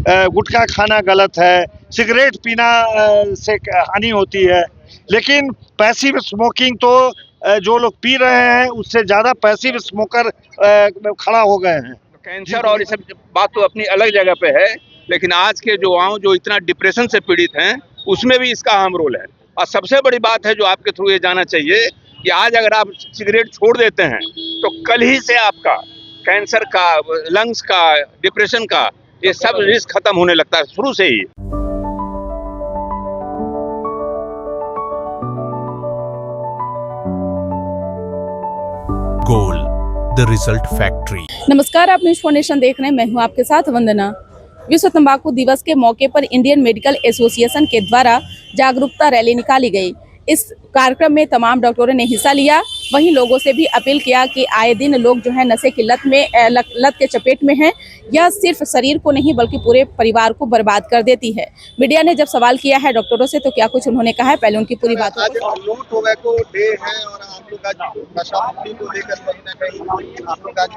गुटखा खाना गलत है, सिगरेट पीना से हानि होती है। लेकिन पैसिव स्मोकिंग तो जो लोग पी रहे हैं उससे ज्यादा पैसिव स्मोकर खड़ा हो गए हैं। कैंसर और ये सब बात तो अपनी अलग जगह पे है, लेकिन आज के जो युवाओं जो इतना डिप्रेशन से पीड़ित हैं उसमें भी इसका अहम रोल है। और सबसे बड़ी बात है जो आपके थ्रू ये जाना चाहिए कि आज अगर आप सिगरेट छोड़ देते हैं तो कल ही से आपका कैंसर का, लंग्स का, डिप्रेशन का, ये सब रिस्क खत्म होने लगता है शुरू से ही। Goal the result factory. नमस्कार, आप न्यूज़ फाउंडेशन देख रहे हैं। मैं हूं आपके साथ वंदना। विश्व तंबाकू दिवस के मौके पर इंडियन मेडिकल एसोसिएशन के द्वारा जागरूकता रैली निकाली गई। इस कार्यक्रम में तमाम डॉक्टरों ने हिस्सा लिया। वहीं लोगों से भी अपील किया कि आए दिन लोग जो है नशे की लत के चपेट में हैं। यह सिर्फ शरीर को नहीं बल्कि पूरे परिवार को बर्बाद कर देती है। मीडिया ने जब सवाल किया है डॉक्टरों से तो क्या कुछ उन्होंने कहा है, पहले उनकी पूरी बात। आज नो टोबैको डे है और आप लोग आज नशा मुक्ति को लेकर कहीं ना कहीं आप लोग आज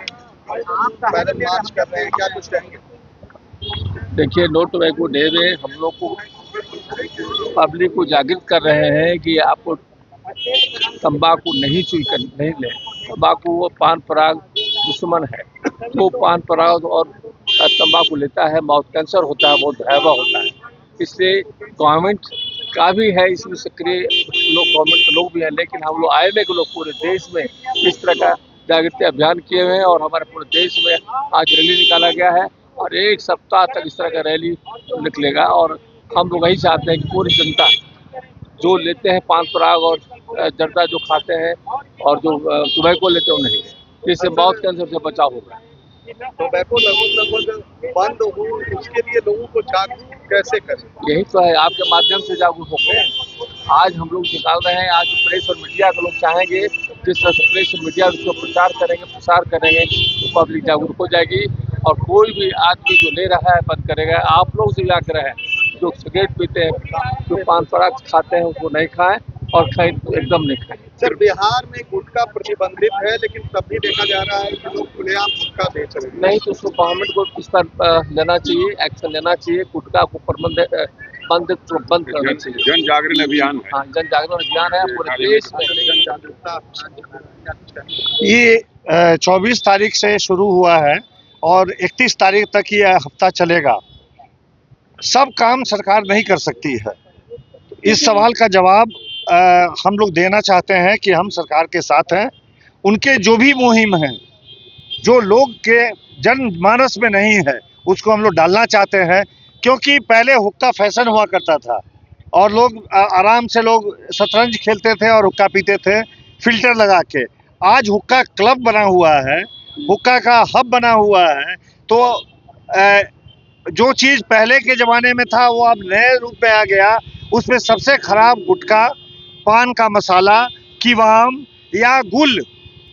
पैदल मार्च कर रहे हैं, क्या कुछ कहेंगे? देखिए, नो टोबैको डे में हम लोग को पब्लिक को जागृत कर रहे हैं कि आपको तंबाकू नहीं नहीं ले। तंबाकू वो पान पराग दुश्मन है। तो पान पराग और तंबाकू लेता है, माउथ कैंसर होता है, बहुत भयावह होता है। इसलिए गवर्नमेंट का भी है इसमें सक्रिय लोग, गवर्नमेंट के लोग भी हैं, लेकिन हम लोग IMA के लोग पूरे देश में इस तरह का जागृति अभियान किए हुए हैं और हमारे पूरे देश में आज रैली निकाला गया है और एक सप्ताह तक इस तरह का रैली निकलेगा। और हम लोग यही चाहते हैं कि पूरी जनता जो लेते हैं पान पराग और जर्दा जो खाते हैं और जो टोबैको लेते हैं नहीं, इससे माउथ कैंसर से बचाव होगा। टोबैको लगभग बंद हो, उसके लिए लोगों को जागरूक कैसे करें? यही तो है, आपके माध्यम से जागरूक होंगे। आज हम लोग निकाल रहे हैं, आज प्रेस और मीडिया के लोग चाहेंगे जिस तरह से प्रेस और मीडिया उसको प्रसार करेंगे तो पब्लिक जागरूक हो जाएगी और कोई भी आदमी जो ले रहा है बंद करेगा। आप लोग से भी आग्रह है, जो सिगरेट पीते हैं, जो पान पराग खाते हैं उसको नहीं खाएं और खाएं तो एकदम नहीं खाएं। सर, बिहार में गुटखा प्रतिबंधित है लेकिन तब भी देखा जा रहा है कि लोग खुलेआम गुटखा बेच रहे हैं। नहीं तो उसको गवर्नमेंट को इस पर लेना चाहिए, एक्शन लेना चाहिए। गुटखा को बंद करना चाहिए। जन जागरण अभियान है। हाँ, जन जागरण अभियान है पूरे देश में। जन जागरूकता ये 24 तारीख से शुरू हुआ है और 31 तारीख तक ये हफ्ता चलेगा। सब काम सरकार नहीं कर सकती है। इस सवाल का जवाब हम लोग देना चाहते हैं कि हम सरकार के साथ हैं। उनके जो भी मुहिम हैं, जो लोग के जनमानस में नहीं है, उसको हम लोग डालना चाहते हैं। क्योंकि पहले हुक्का फैशन हुआ करता था और लोग आराम से लोग शतरंज खेलते थे और हुक्का पीते थे फिल्टर लगा के। आज हुक्का क्लब बना हुआ है, हुक्का का हब बना हुआ है। तो जो चीज़ पहले के ज़माने में था वो अब नए रूप में आ गया। उसमें सबसे खराब गुटखा, पान का मसाला, कीवाम या गुल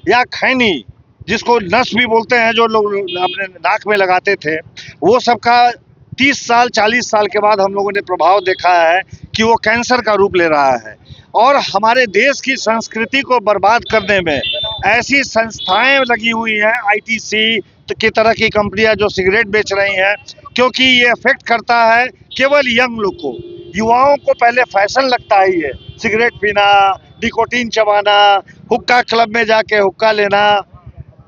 या खैनी, जिसको नस भी बोलते हैं, जो लोग अपने नाक में लगाते थे, वो सब का 30 साल 40 साल के बाद हम लोगों ने प्रभाव देखा है कि वो कैंसर का रूप ले रहा है। और हमारे देश की संस्कृति को बर्बाद करने में ऐसी संस्थाएं लगी हुई हैं, ITC की तरह की कंपनियां जो सिगरेट बेच रही हैं, क्योंकि ये अफेक्ट करता है केवल यंग लोग को। युवाओं को पहले फैशन लगता ही है सिगरेट पीना, निकोटीन चबाना, हुक्का क्लब में जाके हुक्का लेना।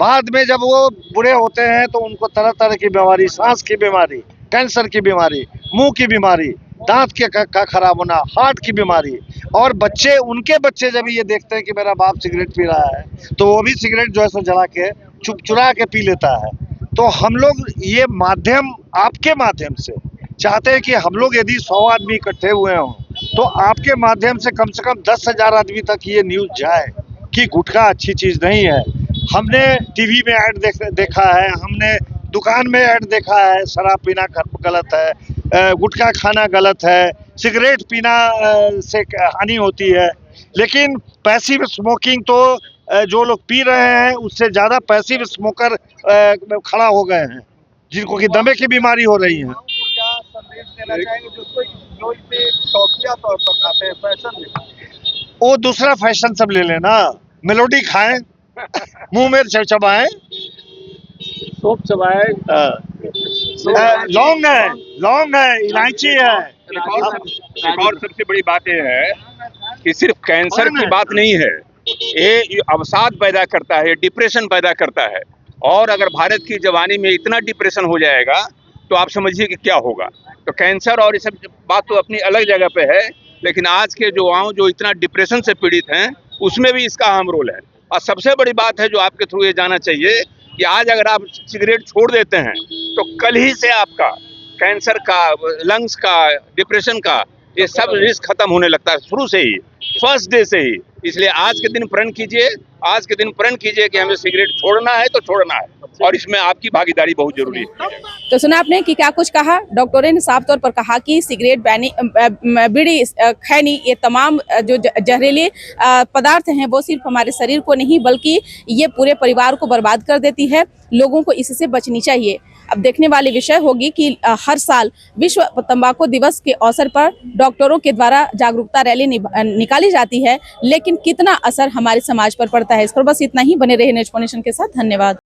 बाद में जब वो बूढ़े होते हैं तो उनको तरह तरह की बीमारी, सांस की बीमारी, कैंसर की बीमारी, मुंह की बीमारी, दांत का खराब होना, हार्ट की बीमारी। और बच्चे, उनके बच्चे जब ये देखते हैं कि मेरा बाप सिगरेट पी रहा है तो वो भी सिगरेट जो है सो जला के चुरा के पी लेता है। तो हम लोग ये माध्यम, आपके माध्यम से चाहते हैं कि हम लोग यदि 100 आदमी इकट्ठे हुए हों तो आपके माध्यम से कम 10,000 आदमी तक ये न्यूज़ जाए कि गुटखा अच्छी चीज़ नहीं है। हमने टीवी में ऐड देखा है, हमने दुकान में ऐड देखा है, शराब पीना गलत है, गुटखा खाना गलत है, सिगरेट पीना से हानि होती है। लेकिन पैसिव स्मोकिंग तो जो लोग पी रहे हैं उससे ज़्यादा पैसिव स्मोकर खड़ा हो गए हैं, जिनको कि दमे की बीमारी हो रही है। क्या संदेश देना चाहेंगे जो इसे शौकिया तौर पर खाते हैं, फैशन में? वो दूसरा फैशन सब ले लेना, मेलोडी खाएं, मुंह में चबाएं, सोप चबाए, लौंग है, लौंग है, इलायची है। एक और सबसे बड़ी बात यह है कि सिर्फ कैंसर की बात नहीं है, ये अवसाद पैदा करता है, डिप्रेशन पैदा करता है। और अगर भारत की जवानी में इतना डिप्रेशन हो जाएगा तो आप समझिए कि क्या होगा। तो कैंसर और ये सब बात तो अपनी अलग जगह पे है, लेकिन आज के युवाओं जो इतना डिप्रेशन से पीड़ित हैं उसमें भी इसका अहम रोल है। और सबसे बड़ी बात है जो आपके थ्रू ये जाना चाहिए कि आज अगर आप सिगरेट छोड़ देते हैं तो कल ही से आपका कैंसर का, लंग्स का, डिप्रेशन का ये सब रिस्क खत्म होने लगता है शुरू से ही, फर्स्ट डे से ही। इसलिए आज के दिन प्रण कीजिए, आज के दिन प्रण कीजिए कि हमें सिगरेट छोड़ना है तो छोड़ना है, और इसमें आपकी भागीदारी बहुत जरूरी है। तो सुना आपने कि क्या कुछ कहा। डॉक्टरों ने साफ तौर पर कहा कि सिगरेट, बीड़ी, खैनी, ये तमाम जो जहरीले पदार्थ हैं वो सिर्फ हमारे शरीर को नहीं बल्कि ये पूरे परिवार को बर्बाद कर देती है। लोगों को इससे बचनी चाहिए। अब देखने वाली विषय होगी कि हर साल विश्व तंबाकू दिवस के अवसर पर डॉक्टरों के द्वारा जागरूकता रैली निकाली जाती है, लेकिन कितना असर हमारे समाज पर पड़ता है। इस पर बस इतना ही। बने रहे नेशन के साथ। धन्यवाद।